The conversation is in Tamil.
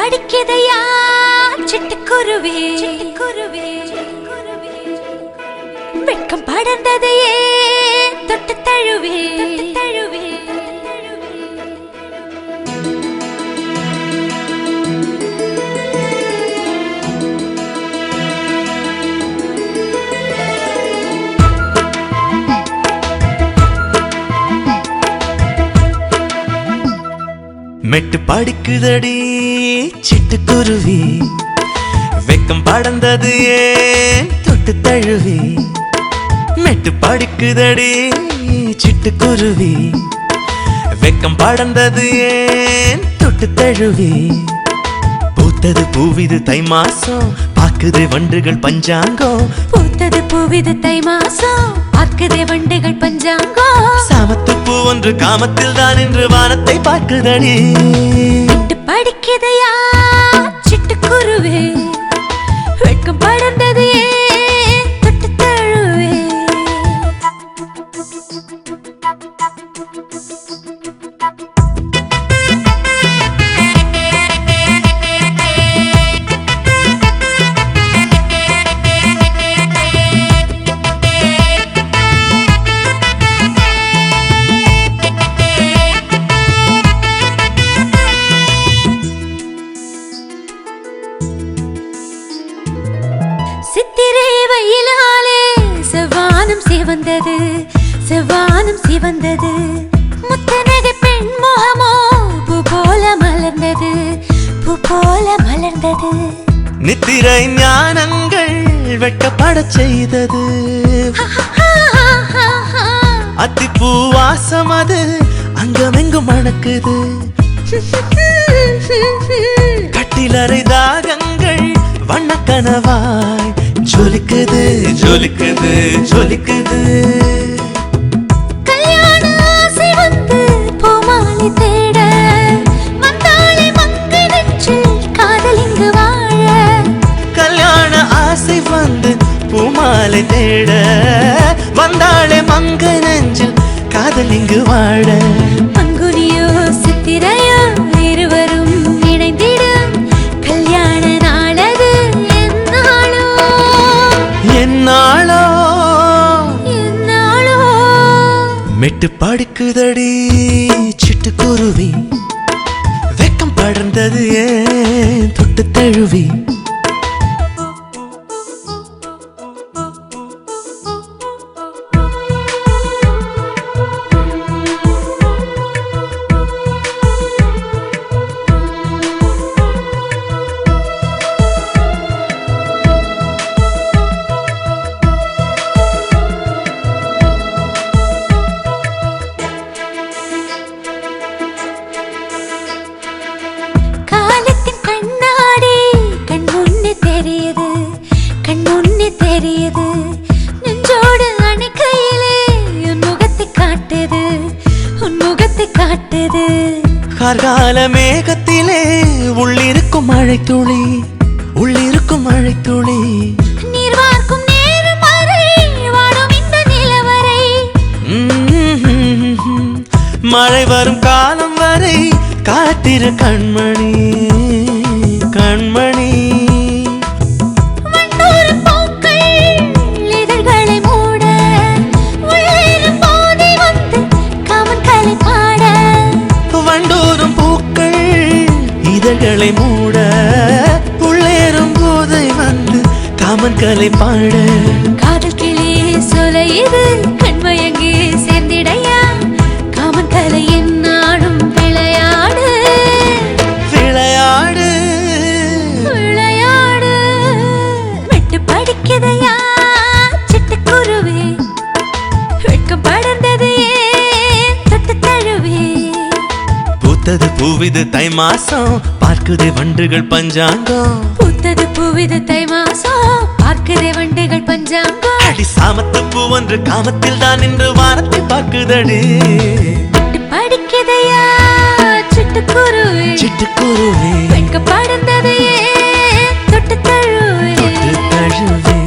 படிக்கதையா சிட்டுக்குருவி சிட்டுக்குருவி வெட்கம் படர்ந்ததையே தொட்டு தழுவி தழுவி மெட்டு படிக்குதடி சிட்டுக்குருவி வெக்கம் படர்ந்தது ஏன் தொட்டு தழுவி மெட்டு படிக்குதடி சிட்டுக்குருவி வெக்கம் படர்ந்தது ஏன் தொட்டு தழுவி பூத்தது பூவிது தை மாசம் பாக்குது வண்டுகள் பஞ்சாங்கம் பூத்தது பூவிது தை மாசம் பாக்குதே வண்டுகள் பஞ்சாங்கம் சாமத்து பூ ஒன்று காமத்தில் தான் என்று வானத்தை பார்க்குதடி படிக்கதையா சிட்டுக்குருவி வெட்கம் படர்ந்தது தொட்டு தழுவே சித்திரை வெயிலாலே செவ்வானம் சிவந்தது செவ்வானம் சிவந்தது முத்தனகை பெண் முகமோ பூ போல மலர்ந்தது பூ போல மலர்ந்தது நித்திரை ஞானங்கள் வெட்கப்பட செய்தது அத்திப்பூ வாசம் அது அங்கமெங்கும் மணக்குது கட்டிலறை தாகங்கள் வண்ணக்கனவாய் ஜொலிக்குது ஜொலிக்குது ஜொலிக்குது கல்யாண ஆசை வந்து பூமாலை தேட வந்தாளே மங்கை நெஞ்சில் காதல் இங்கு வாழ கல்யாண ஆசை வந்து பூமாலை தேட வந்தாளே மங்கை நெஞ்சில் காதல் இங்கு வாழ பங்குனியோ சித்திரையோ இருவரும் இணைந்திடும் கல்யாண நாளது என்னாளோ என்னாளோ என்னாளோ மெட்டு படுக்குதடி சிட்டுக்குருவி வெக்கம் படர்ந்தது ஏன் தொட்டு தழுவி தெரியுது நெஞ்சோடு அணைக்கையிலே உன் முகத்தை காட்டுது உன் முகத்தை காட்டுது கார்கால மேகத்திலே உள்ளிருக்கும் மழை துளி உள்ளிருக்கும் மழை துளி நீர் வார்க்கும் நேரம் வரை வாடும் இந்த நிலவரை மழை வரும் காலம் வரை காத்திரு கண்மணி கண்மணி இதழ்களை மூட உள்ளேறும் போதை வந்து காமன் கலை பாட காதல் கிளி சொலையுது கண்மயங்கி சேர்ந்திடையா காமன் கலை என்னாடும் விளையாடு விளையாடு விளையாடு மெட்டு படிக்கதையா சிட்டுக்குருவி வெட்கம் படர்ந்தது தொட்டு தழுவி பூத்தது பூவிது தை மாசம் பார்க்குதே வண்டுகள் பஞ்சாங்கம் பூத்தது பூவிது தை மாசம் பார்க்குதே வண்டுகள் பஞ்சாங்கம் அடி சாமத்து பூ ஒன்று காமத்தில் தான் நின்று வானத்தை பார்க்குதடி படிக்கதையா சிட்டுக்குருவி சிட்டுக்குருவி வெட்கம் படர்ந்ததையே தொட்டு தழுவி தொட்டு தழுவி